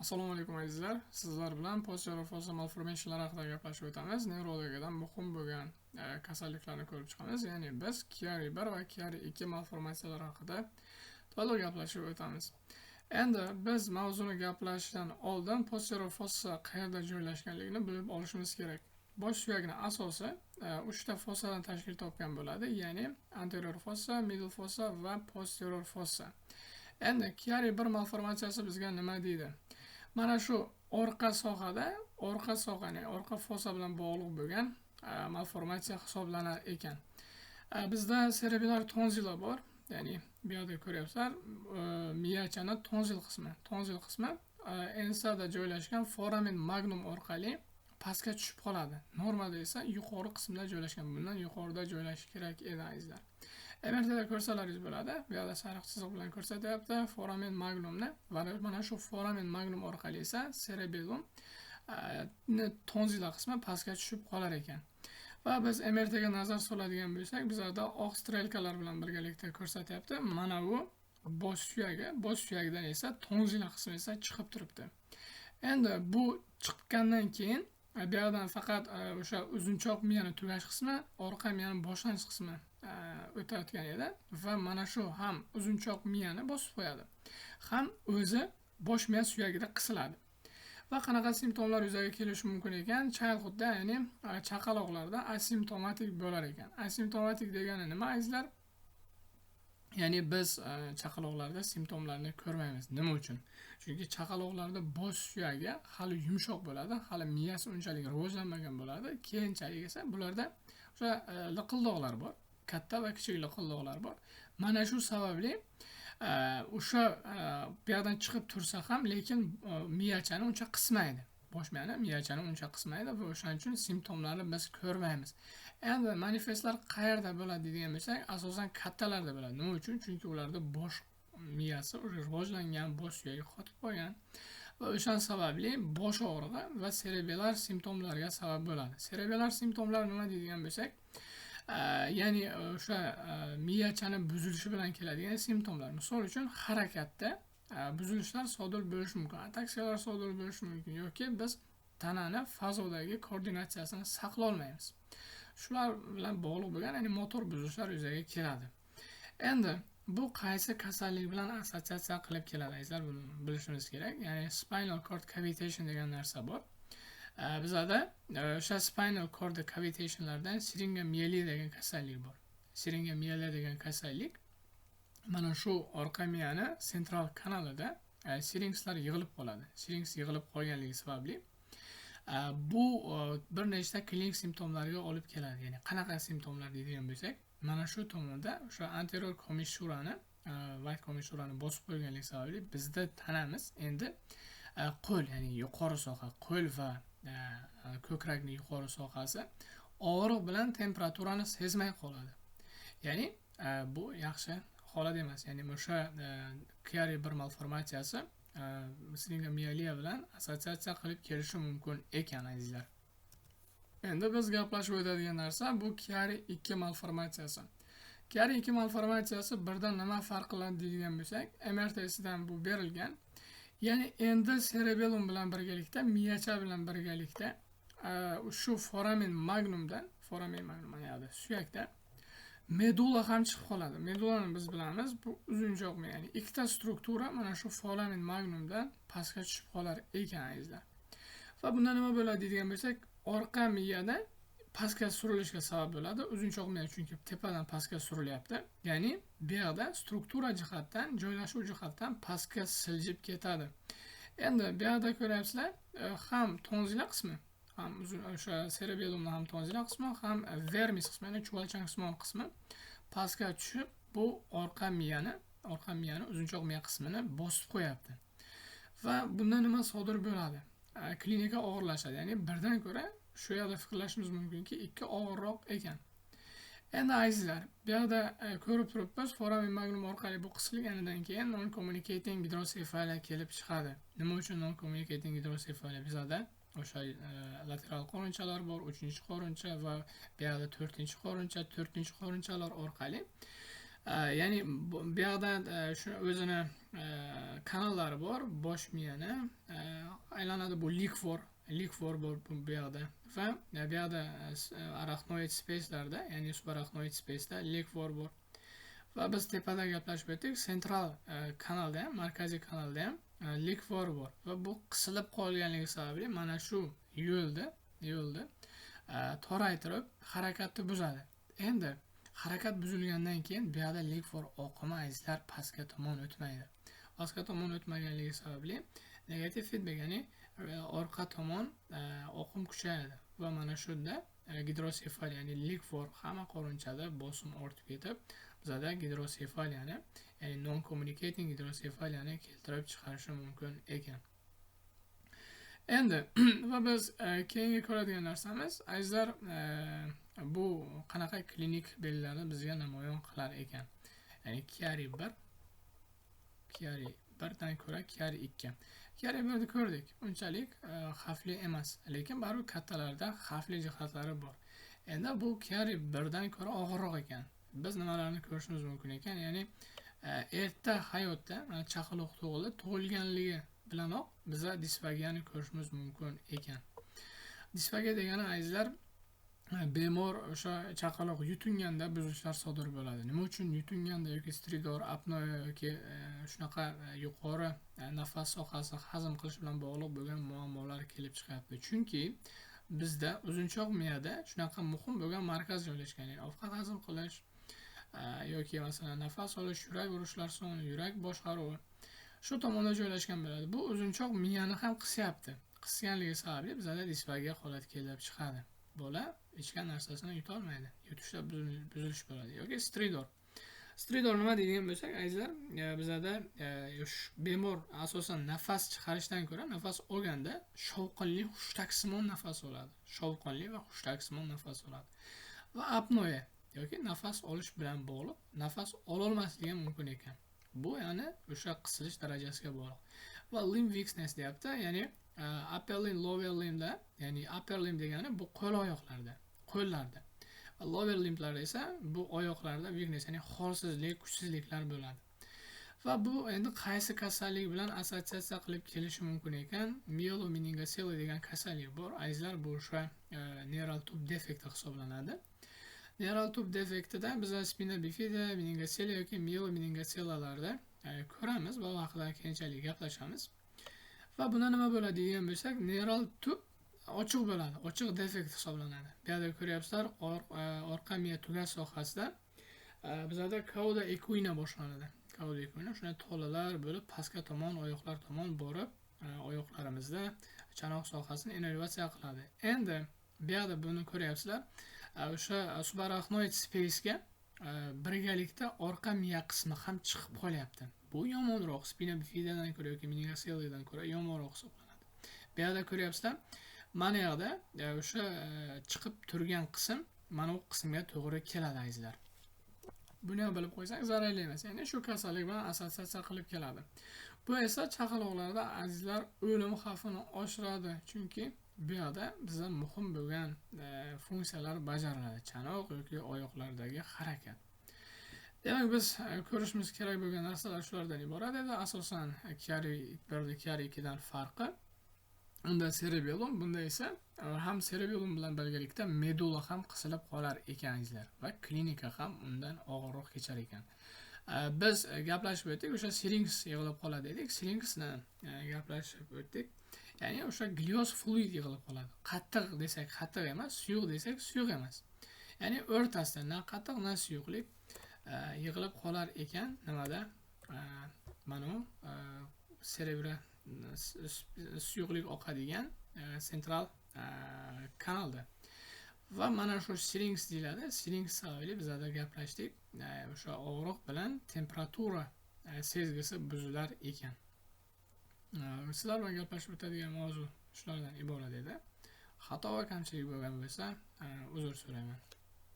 Assalomu alaykum azizlar. Sizlar bilan posterior fossa malformationlar haqida gaplashib o'tamiz. Nevrologiyadan muhim bo'lgan kasalliklarni ko'rib chiqamiz. Ya'ni biz Chiari 1 va Chiari 2 malformatsiyalar haqida to'liq gaplashib o'tamiz. Endi biz mavzuni gaplashishdan oldin posterior fossa qayerda joylashganligini bilib olishimiz kerak. Bosh suyakning asosi 3 ta fossadan tashkil topgan bo'ladi, ya'ni anterior fossa, middle fossa va posterior fossa. Endi Chiari 1 malformatsiyasi bizga nima deydi? Mana shu orqa sohada, orqa fossa bilan bog'liq bo'lgan malformatsiya hisoblanar ekan. Bizda cerebellar tonzilla bor, ya'ni bu yerda ko'ryapsizlar, miyachani tonzil qismi ensada joylashgan foramen magnum orqali pastga tushib qoladi. Normada esa yuqori qismda joylashgan, bundan yuqorida joylashishi kerak edi azizlar. MRTda ko'rsalaringiz bo'ladi. Bu yerda sariq chiziq bilan ko'rsatyapti foramen magnumni va mana shu foramen magnum orqali esa cerebellum tonzilla qismi pastga tushib qolar ekan. Va biz MRTga nazar soladigan bo'lsak, bizlarda oq strelkalar bilan birgalikda ko'rsatyapti. Mana bu bosh suyagidan esa tonzilla qismi esa chiqib turibdi. Endi bu chiqqandan keyin bu yerdan faqat o'sha uzunchoq miyani tugash qismi, orqa miyani boshlang'ich qismi o'tayotgan edi va mana shu ham uzunchoq miyani bosib qo'yadi, ham o'zi bosh miya suyagida qisiladi. Va qanaqa simptomlar yuzaga kelishi mumkin ekan? Childhoodda, ya'ni chaqaloqlarda asimptomatik bo'lar ekan. Asimptomatik degani nima azizlar? Ya'ni biz chaqaloqlarda simptomlarni ko'rmaymiz. Nima uchun? Chunki chaqaloqlarda bosh suyagi hali yumshoq bo'ladi, hali miyasi unchalik rivojlanmagan bo'ladi. Keyinchalik esa bularda o'sha liqildoqlar bor, katta va kichik liqildoqlar bor. Mana shu sababli o'sha bu yerdan chiqib tursa ham, lekin miyachani uncha qismaydi. Bosh miyachani uncha qismaydi va o'shaning uchun simptomlarni biz ko'rmaymiz. Endi manifestlar qayerda bo'ladi degan bo'lsak, asosan kattalarda bo'ladi. Nima uchun? Chunki ularda bosh miyasi rivojlangan, bosh suyagi qotib qolgan va o'shan sababli bosh og'rig'i va cerebellar simptomlarga sabab bo'ladi. Cerebellar simptomlar nima deydigan bo'lsak, ya'ni o'sha miyachani buzilishi bilan keladigan simptomlar. Misol uchun harakatda buzilishlar sodir bo'lishi mumkin, ataksiyalar sodir bo'lishi mumkin yoki biz tanani fazodagi koordinatsiyasini saqlay olmaymiz. Shular bilan bog'liq bo'lgan, ya'ni motor buzilishlar yuzaga keladi. Endi bu qaysi kasallik bilan assotsiatsiya qilib keladi azizlar, buni bilishimiz kerak. Ya'ni spinal cord cavitation degan narsa bor. Bizada o'sha spinal cord cavitationlardan siringomiyeliya degan kasallik bor. Siringomiyeliya degan kasallik mana shu orqa miyani sentral kanalida siringslar yig'ilib qoladi. Sirings yig'ilib qolganligi sababli bu bir nechta klinik simptomlarga olib keladi. Ya'ni qanaqa simptomlar deydigan bo'lsak, mana shu tomonda o'sha anterior komishurani, white komishurani bosib qo'yganligi sababli bizda tanamiz endi qo'l, ya'ni yuqori soha, qo'l va ko'krakning yuqori sohasi og'riq bilan temperaturani sezmay qoladi. Ya'ni bu yaxshi holat emas. Ya'ni o'sha Chiari 1 malformatsiyasi siringomiyeliya bilan assotsiatsiya qilib kelishi mumkin ekan azizlar. Endi biz gaplashib o'tadigan narsa bu Chiari 2 malformatsiyasi. Chiari 2 malformatsiyasi birdan nima farq qiladi deydigan bo'lsak, MRT'sidan bu berilgan. Ya'ni endi cerebellum bilan birgalikda, miyacha bilan birgalikda shu foramen magnumdan, ya'ni suyakda medulla ham chiqib qoladi. Medullani biz bilamiz, bu uzunchoq miya, ya'ni ikkita struktura mana shu foramen magnumdan pastga tushib qolar ekan azizlar. Va bunda nima bo'ladi deydigan bo'lsak, orqa miyada pastga surilishga sabab bo'ladi. Uzunchoq miya chunki tepadan pastga surilyapti. Ya'ni bu yerda struktura jihatdan, joylashuv jihatdan pastga siljib ketadi. Endi bu yerda ko'ryapsizlar, ham tonzilla qismi, ham o'sha cerebellumning ham tonzilla qismi, ham vermis qismi, ya'ni chuvalchangsimon qismi pastga tushib, bu orqa miyani uzunchoq miya qismini bosib qo'yapti. Va bunda nima sodir bo'ladi? Klinika og'irlashadi. Ya'ni birdan ko'ra shu yerda fikrlashimiz mumkinki, ikki og'irroq ekan. Endi azizlar, bu yerda ko'rib turibmiz, foramen magnum orqali bu qisilganidan keyin non-communicating hidrosefaliya kelib chiqadi. Nima uchun non-communicating hidrosefaliya? Bizada o'sha lateral qo'rinchalar bor, 3-qo'rincha va bu yerda 4-qo'rincha, 4-qo'rinchalar orqali Ya'ni bu yoqda shu o'zini kanallari bor, bosh miyani aylanadi. Bu Lig4 bor bu yoqda va bu yoqda arachnoid space'larda, ya'ni subarachnoid space'da Lig4 bor. Va biz tepada gaplashib o'tdik, central kanalda ham, markaziy kanalda ham Lig4 bor va bu qisilib qolganligi sababli mana shu yo'lda toraytirib harakatni buzadi. Endi harakat buzilgandan keyin bu yoqda Lig4 oqimi azizlar pastga tomon o'tmaydi. Pastga tomon o'tmaganligi sababli negativ feedback, ya'ni orqa tomon oqim kuchayadi va mana shunda gidrosefal, ya'ni Lig4 hamma qo'rinchada bosim ortib ketib, bizada gidrosefaliyani, ya'ni non communicating gidrosefaliyani keltirib chiqarishi mumkin ekan. Endi va biz keyingi ko'radigan narsamiz azizlar, bu qanaqa klinik belgilarni bizga namoyon qilar ekan. Ya'ni Chiari 1dan ko'ra Chiari 2. Chiari 1ni ko'rdik. Unchalik xavfli emas, lekin baribir kattalarda xavfli jihatlari bor. Endi bu Chiari 1dan ko'ra og'irroq ekan. Biz nimalarni ko'rishimiz mumkin ekan? Ya'ni erta hayotda chaqaloq tug'ilganligi bilanoq biza disfagiyani ko'rishimiz mumkin ekan. Disfagiya degani azizlar, bemor o'sha chaqaloq yutunganda buzilishlar sodir bo'ladi. Nima uchun yutunganda yoki stridor, apnoe yoki shunaqa yuqori nafas sohasi hazm qilish bilan bog'liq bo'lgan muammolar kelib chiqyapti? Chunki bizda uzunchoq miyada shunaqa muhim bo'lgan markaz joylashgan. Ya'ni ovqat hazm qilish yoki masalan nafas olish, yurak urishlar soni, yurak boshqaruvi shu tomonda joylashgan bo'ladi. Bu uzunchoq miyani ham qisyapti. Qisganligi sababli bizda disfagiya holati kelib chiqadi. Bola ichgan narsasini yuta olmaydi. Yutishda buzilish bo'ladi yoki stridor. Stridor nima deydigan bo'lsak, azizlar, bizda bemor asosan nafas chiqarishdan ko'ra nafas olganda shovqinli, hushtaksimon nafas oladi. Shovqinli va hushtaksimon nafas oladi. Va apnoe yoki nafas olish bilan bog'liq nafas ololmasligi mumkin ekan. Bu ya'ni o'sha qisilish darajasiga bog'liq. Va limb weakness deyapti, ya'ni upper limb, lower limbda, ya'ni upper limb degani bu qo'l oyoqlarda, qo'llarda. Va lower limblarda esa bu oyoqlarda weakness, ya'ni holsizlik, kuchsizliklar bo'ladi. Va bu endi qaysi kasallik bilan assotsiatsiya qilib kelishi mumkin ekan? Myelomeningocele degan kasallik bor. Azizlar, bu o'sha neural tube defekti hisoblanadi. Neural tube defektida biz spina bifida, meningocele yoki myelomeningocelelarda ko'ramiz va vaqtida keyinchalik gaplashamiz. Va bunda nima bo'ladi degan bo'lsak, neural tube ochiq bo'ladi, ochiq defekt hisoblanadi. Bu yerda ko'ryapsizlar, orqa miya tugas sohasida bizda cauda equina boshlanadi. Cauda equina shuna tolalar bo'lib pastga tomon, oyoqlar tomon borib, oyoqlarimizda chanoq sohasini innervatsiya qiladi. Endi bu yerda buni ko'ryapsizlar, o'sha subarachnoid space'ga birgalikda orqa miya qismi ham chiqib qolyapti. Bu yomonroq, spina bifidadan ko'ra yoki meningoceledan ko'ra yomonroq hisoblanadi. Bu yerda ko'ryapsizlar, mana yoqda o'sha chiqib turgan qism mana bu qismga to'g'ri keladi azizlar. Buni ham bilib qo'ysak zararli emas, ya'ni shu kasallik bilan assotsiatsiya qilib keladi. Bu esa chaqaloqlarda azizlar o'lim xavfini oshiradi, chunki bu yerda bizda muhim bo'lgan funksiyalar bajariladi, chanoq yoki oyoqlardagi harakat. Demak, biz ko'rishimiz kerak bo'lgan narsalar shulardan iborat edi. Asosan Chiari 1 Chiari 2dan farqi unda cerebellum, bunda esa ham cerebellum bilan birgalikda medulla ham qisilib qolar ekan azizlar va klinika ham undan og'irroq kechar ekan. Biz gaplashib o'tdik, o'sha syrinx yig'ilib qoladi dedik. Syrinxni gaplashib o'tdik. Ya'ni o'sha glioz fluid yig'ilib qoladi. Qattiq desak qattiq emas, suyuq desak suyuq emas. Ya'ni o'rtasida na qattiq, na suyuqlik yig'ilib qolar ekan nimada? Mana cerebra suyuqlik oqadigan central kanalda. Va mana shu syrinx deyiladi. Syrinx sababli bizda gaplashdik. O'sha og'riq bilan temperatura sezgisi buzilar ekan. Sizlar bilan gaplashib o'tadigan mavzu shulardan iborat edi. Xato va kamchilik bo'lgan bo'lsa, uzr so'rayman.